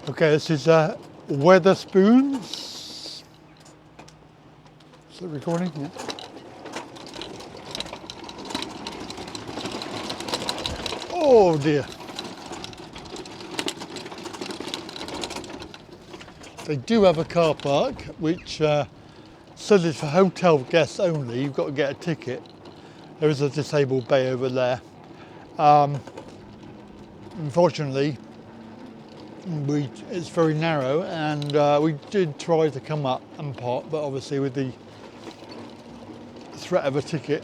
Okay, this is Wetherspoons. Is it recording? Yeah. Oh dear. They do have a car park which says it's for hotel guests only. You've got to get a ticket. There is a disabled bay over there. Unfortunately, it's very narrow, and we did try to come up and park, but obviously with the threat of a ticket.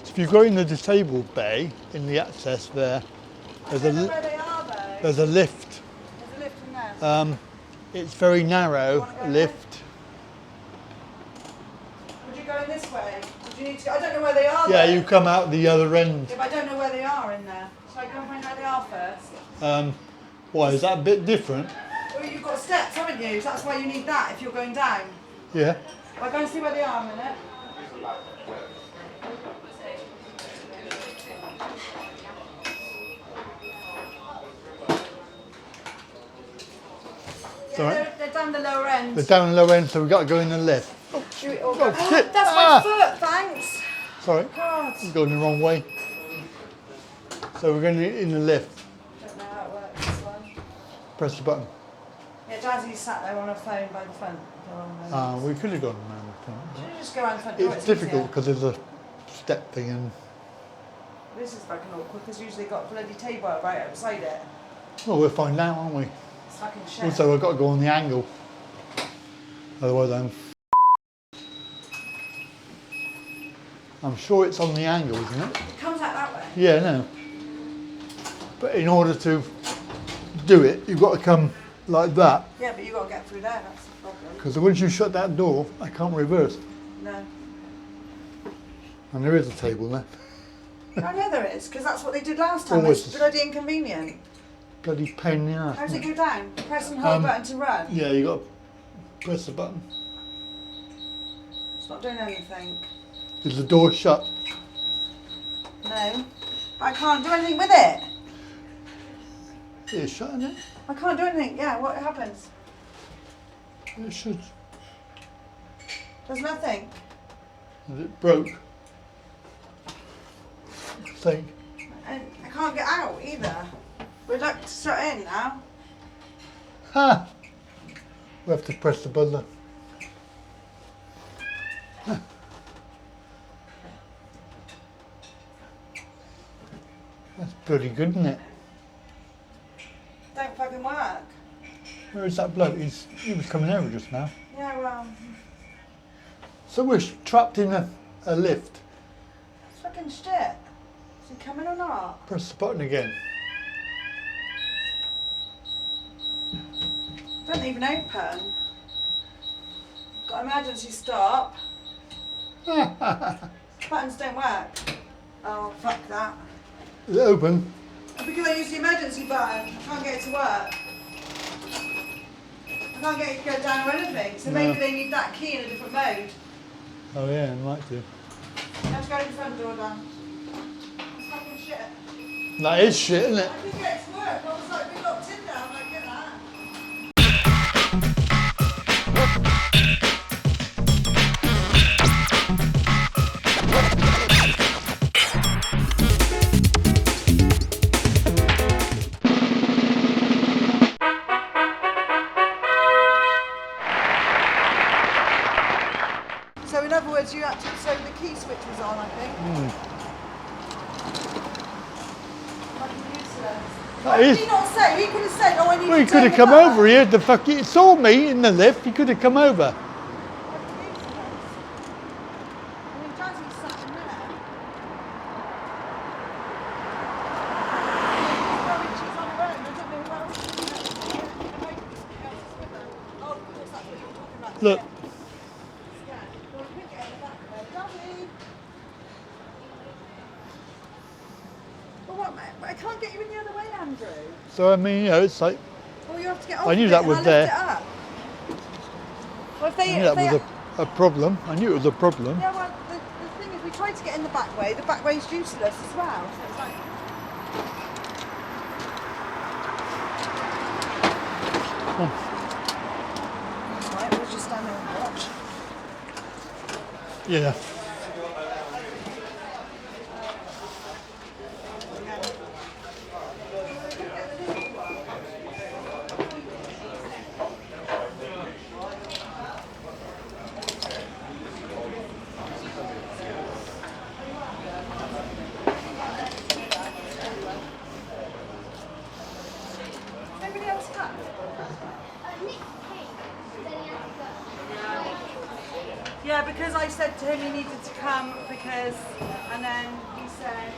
So if you go in the disabled bay, in the access there, there's a lift. There's a lift in there. It's very narrow lift. Would you go in this way? Would you need to go? I don't know where they are. Yeah, though. you come out the other end. If I don't know where they are in there, shall I go and find out where they are first? Why, is that a bit different? Well, you've got steps, haven't you? That's why you need that if you're going down. Yeah. I'll go and see where they are a minute. Yeah, they're down the lower end. They're down the lower end, so we've got to go in the lift. Oh, shit. Shit. That's my foot, thanks. Sorry, God. you're going the wrong way. So we're going in the lift. I don't know how it works, this one. Press the button. Yeah, Jazzy's sat there on her phone by the front door. We could have gone around the front. Should you just go around the front door? It's difficult because there's a step thing and... This is fucking awkward because usually got a bloody table right outside it. Well, we'll find out, won't we? It's fucking shit. Also, I've got to go on the angle. Otherwise I'm sure it's on the angle, isn't it? It comes out that way. Yeah, no. But in order to do it, you've got to come like that. Yeah, but you've got to get through there, that's the problem. Because once you shut that door, I can't reverse. No. And there is a table there. I know there is, because that's what they did last time. Always. It's bloody inconvenient. Bloody pain in the ass. How does it go down? Press and hold button to run? Yeah, you got to press the button. It's not doing anything. Is the door shut? No. I can't do anything with it. It's shut, isn't it? I can't do anything. Yeah, what happens? It should. There's nothing. Is it broke? I think. And I can't get out either. We'd like to shut in now. Ha! We have to press the button. That's pretty good, isn't it? Don't fucking work. Where is that bloke? He was coming over just now. Yeah, well, So we're trapped in a lift. it's fucking shit. Is he coming or not? Press the button again. Don't even open. Got emergency stop. Buttons don't work. Oh, fuck that. Is it open? Because I used the emergency button, I can't get it to work. I can't get it to go down or anything, so maybe they need that key in a different mode. Oh yeah, it might do. You have to go to the front door down. It's fucking shit. That is shit, isn't it? I couldn't get it to work, I was like, we locked in now, I'm like, get that. So in other words, you had to, so the key switch was on, I think. Fucking useless. Why did he not say? He could have said, oh, I need Well, to he could have come over here. The fuck, he saw me in the lift. He could have come over. Fucking useless. I mean, Jazzy's sat in there. She's on her own. I don't know who else is in there. Oh, of course, that's what you were talking about. Look. I can't get you in the other way, Andrew. So I mean, you know, it's like Well, you have to get off I knew of that it was and there. lift it up. Well, if they, I knew that was a problem. I knew it was a problem. yeah, well, the thing is, we tried to get in the back way. The back way's useless as well. So it's like, Right, we'll just stand there and watch. Yeah. Anybody else come? Yeah, because I said to him he needed to come because, and then he said,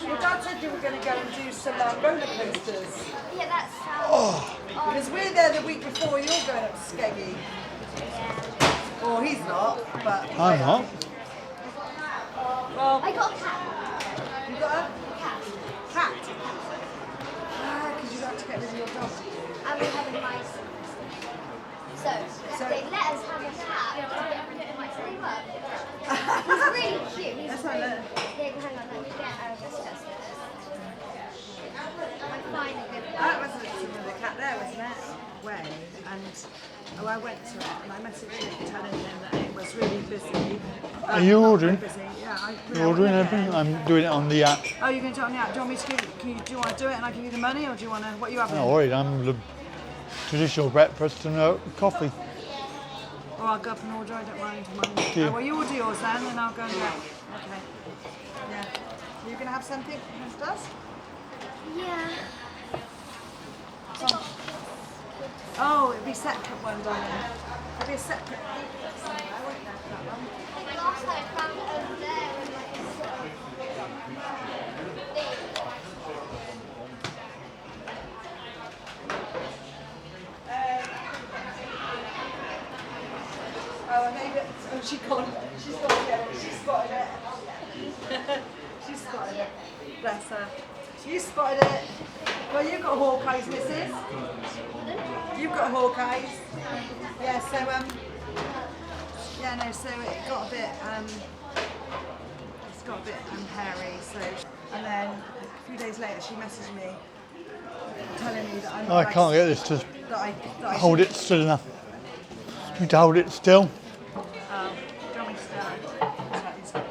Your dad said you were going to go and do some roller coasters. Yeah, that sounds. Because we're there the week before, you're going up to Skeggy. Or he's not, but... I'm not. Well, I got a cat. you got a Cat. cat. Ah, because you have to get rid of your dog. And we have a mice. So they let us have a cat to get rid of the mice. They were. He's really cute. He's That's not it. Here, hang on, let me get this test. I'm fine a good That one. was the cat there, wasn't it? When? And I went to it and I messaged him telling him that it was really busy. Are you not ordering? very busy. Yeah, You're ordering everything? I'm doing it on the app. Oh, you're going to do it on the app. Do you want me to give? Do you want to do it and I give you the money, or do you want to? What are you having? No worries, I'm the traditional breakfast and coffee. Or I'll go up and order. I don't mind. Yeah. Oh, well, you order yours then, and I'll go and get. Okay. Yeah. Are you going to have something for us? Yeah. Oh, it'd be separate one, darling. It'd be a separate leaflet somewhere, wouldn't there, for that one? Last time I found it over there in like a sort of Oh, maybe. Oh, she's got it. She's got it. She's spotted it. She's spotted it. Bless her. You spotted it. Well, you've got Hawkeyes, missus. You've got Hawkeyes. Yeah, so, yeah, no, so it got a bit, it's got a bit hairy, so, and then a few days later she messaged me telling me that I'm I can't get this to that I hold it still enough. You need to hold it still. do you want me to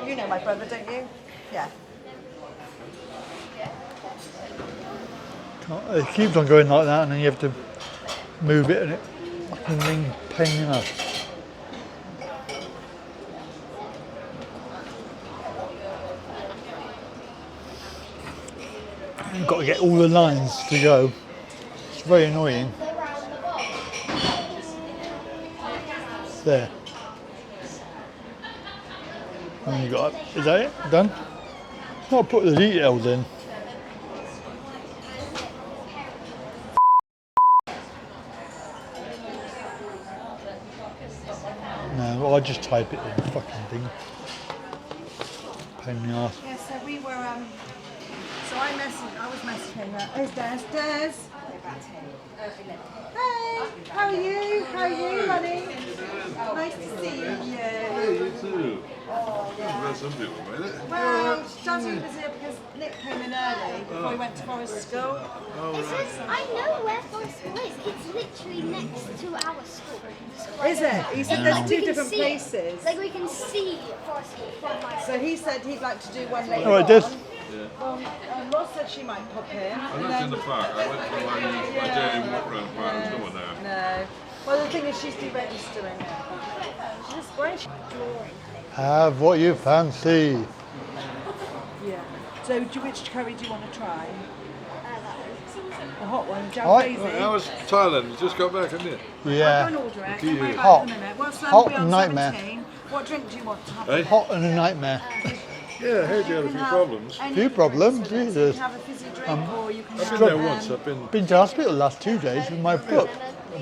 You know my brother, don't you? Yeah. It keeps on going like that and then you have to move it and it fucking ring pain in the ass. You've got to get all the lines to go. It's very annoying. There. And you got, is that it? Done? I'll put the details in. No, well, I just type it in, fucking thing. Pain in the ass. Yeah, so we were, so I was messaging her. There's Des. Hey, how are you? How are you, honey? Nice to see you. You too. Well, some people made it. Well, Jazzy was here because Nick came in early before we went to Forest School. It says, I know where Forest School is. It's literally next to our school. Is it? He said And, there's like, two we can different see it. places. Like we can see Forest School from my So he said he'd like to do one later Oh, it on. did? Well, Ross said she might pop in. I looked in the park. I went for my day walk around the park. There's no one there. No. Well, the thing is, she's deregistering it. She's just great. Have what you fancy. Yeah. So, which curry do you want to try? The hot one, Alright. jalfrezi. How was Thailand? You just got back, haven't you? I'll go and Yeah. order it. Do Don't worry you? about Hot. it in a minute. What's Hot we on nightmare. 17? What drink do you want to have? Hey? Hot and a nightmare. Yeah, I heard you had a few problems. Few problems, So you Jesus. can have a fizzy drink or you can I've have been there once. I've been. Been to hospital the last 2 days with my foot.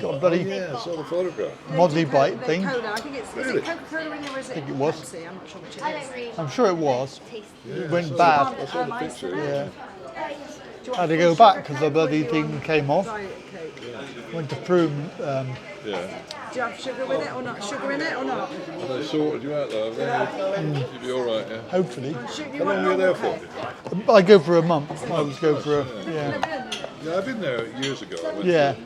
Got a bloody Yeah, I saw the photograph. mozzie bite the thing. Cola. I think it's, is Really? it Coca-Cola in or is it think it was. Pepsi? I'm not sure which it I is. don't really I'm sure it was. taste. It went I bad. saw the picture. Yeah. you I had want to go full back sugar because the cake or bloody do you thing want came off. diet cake? Went to Froome. Yeah. Do you have sugar with it or not? Sugar in it or not? And they sorted you out though, haven't they? You'll be alright, yeah. Hopefully. You How long want were you there normal for? cake? I go for a month. I always go for a, yeah. Yeah, I've been there years ago. I went Yeah. to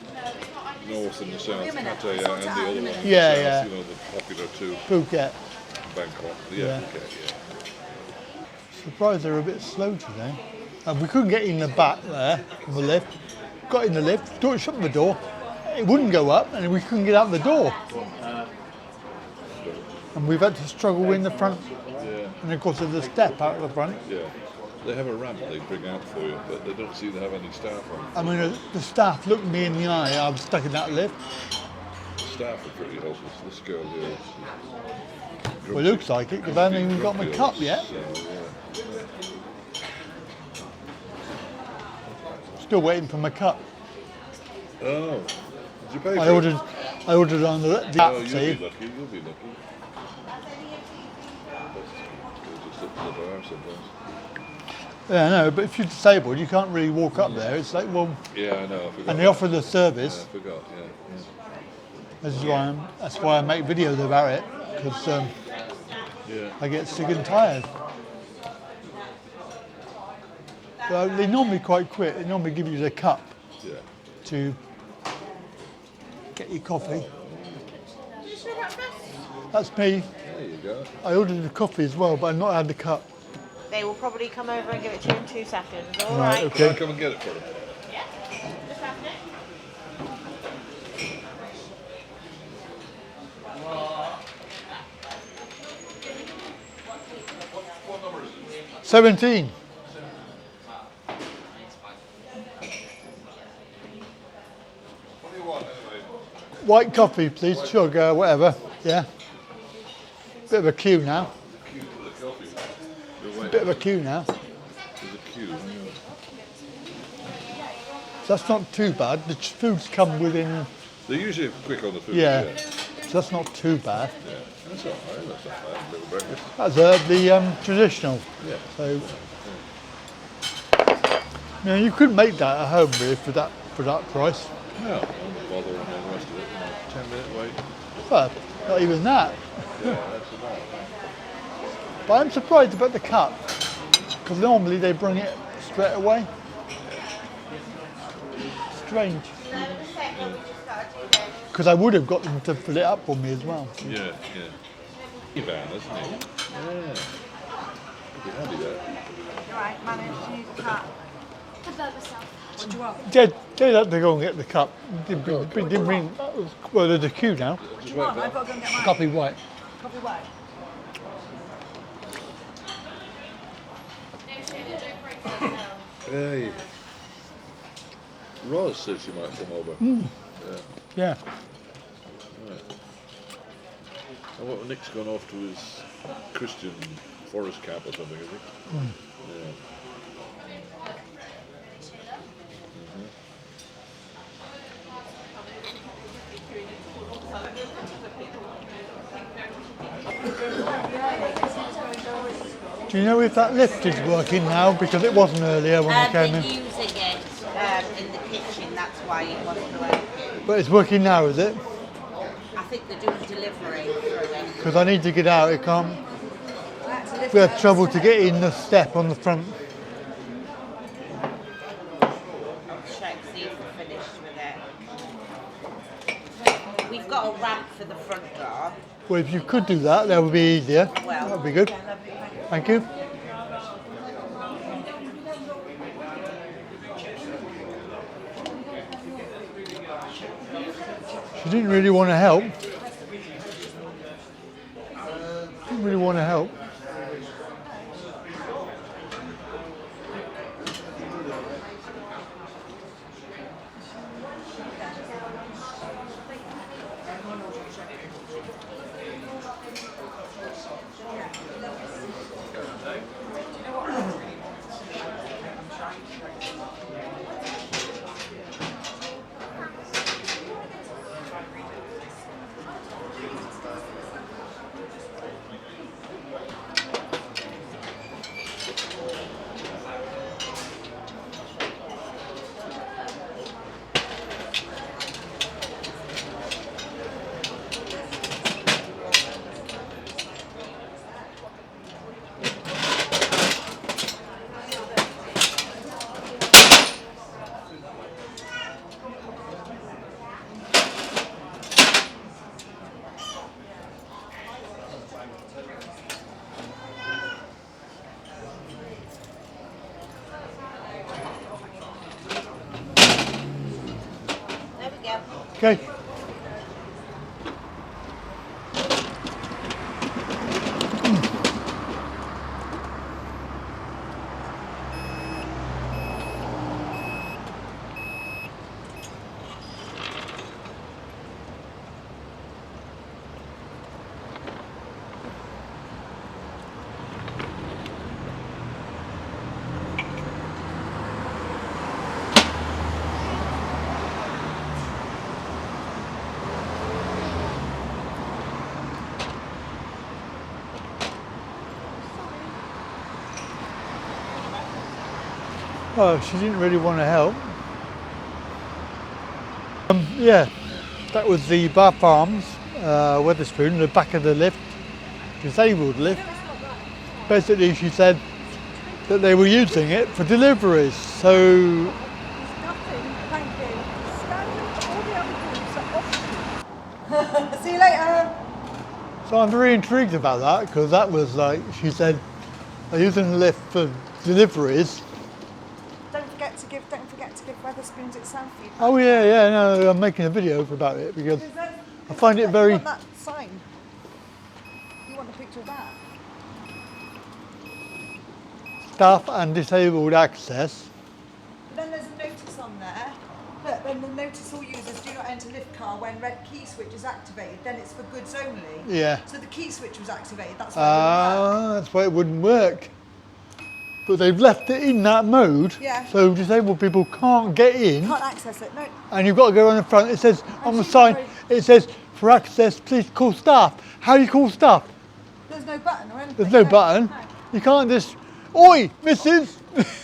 North and the South, Pattaya and the other one. Yeah, South, yeah. You know, the popular two, Phuket. Bangkok. Yeah. Yeah, Phuket, yeah. Surprised they're a bit slow today. And we couldn't get in the back there on the lift. Got in the lift, shut the door. It wouldn't go up, and we couldn't get out the door. And we've had to struggle in the front. Yeah. And of course, there's a step out of the front. Yeah. They have a ramp they bring out for you, but they don't seem to have any staff on. I mean, the staff looked me in the eye. I was stuck in that lift. The staff are pretty helpless. This girl here is Well, it looks like it, because I haven't even got my cup yet. So, yeah. Still waiting for my cup. Oh, did you pay for I ordered on the it? Oh, app, you'll see. be lucky. You'll be lucky. You're just up to the bar sometimes. Yeah, I know, but if you're disabled, you can't really walk up there. It's like, well, Yeah, I know. I forgot. and they offer the service. I forgot. Yeah. That's why I make videos about it, because Yeah. I get sick and tired. So they normally quite quick. They normally give you the cup Yeah. to get your coffee. That's me. There you go. I ordered the coffee as well, but I've not had the cup. They will probably come over and give it to you in 2 seconds. All Right, right. Can I okay. come and get it for them? Just happening. 17. What do you want anyway? White coffee, please. Sugar, whatever. Yeah. Bit of a queue now. Queue for the coffee. You're waiting. Bit of a queue now. There's a queue. So that's not too bad. The foods come within. They're usually quick on the food. Yeah. So that's not too bad. Yeah. That's all right. That's not bad. Little breakfast. That's the traditional. Yeah. So. You know, you couldn't make that at home really for that price. No, I won't bother and all the rest of it. 10-minute wait. But not even that. Yeah, that's about it. But I'm surprised about the cup, because normally they bring it straight away. Strange. Because I would have got them to fill it up for me as well. Yeah, yeah. Van, isn't he? Yeah. Could be handy that. Right, manage, you need a cup. About myself. What do you want? They had to go and get the cup. Didn't bring, well, there's a queue now. What do you want? I've got to go and get mine. Coffee white. Coffee white. Hey. Roz said she might come over. Yeah. Right. And what, Nick's gone off to his Christian forest camp or something, is he? Yeah. Do you know if that lift is working now? Because it wasn't earlier when we came They're in. using it in the kitchen, that's why it wasn't working. But it's working now, is it? I think they're doing delivery through it. Because I need to get out. It can't. That's a lift We had out. trouble to get in the step on the front. I'll check, see if we're finished with it. We've got a ramp for the front door. Well, if you could do that, that would be easier. Well, That would be good. Thank you. She didn't really want to help. Didn't really want to help. Okay. Oh, she didn't really want to help. Yeah, that was the Bath Arms Wetherspoon, the back of the lift, disabled lift. Basically, she said that they were using it for deliveries. So, Nothing, thank you. Standard, all the other groups are off. See you later. so I'm very intrigued about that because that was like, she said, they're using the lift for deliveries. Don't forget to give Wetherspoons its sound feedback. Oh yeah, no, I'm making a video about it because I find it very... You want that sign? You want a picture of that? staff and disabled access. Then there's a notice on there. Look, then the notice all users do not enter lift car when red key switch is activated. Then it's for goods only. Yeah. So the key switch was activated. That's why it wouldn't work. That's why it wouldn't work. But they've left it in that mode, Yeah. so disabled people can't get in. Can't access it. No. And you've got to go on the front. It says on the she's sign, very- it says for access, please call staff. How do you call staff? There's no button or anything. There's no button. No. You can't just, oi, missus.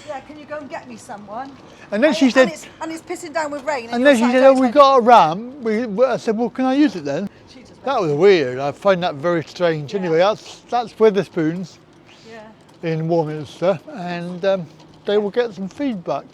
Yeah, can you go and get me someone? And then she said, and it's pissing down with rain. and then she said, oh, we got a ramp. I said, well, can I use it then? She just went, That was weird. I find that very strange. Yeah. Anyway, that's Wetherspoons yeah. in Warminster, and they will get some feedback.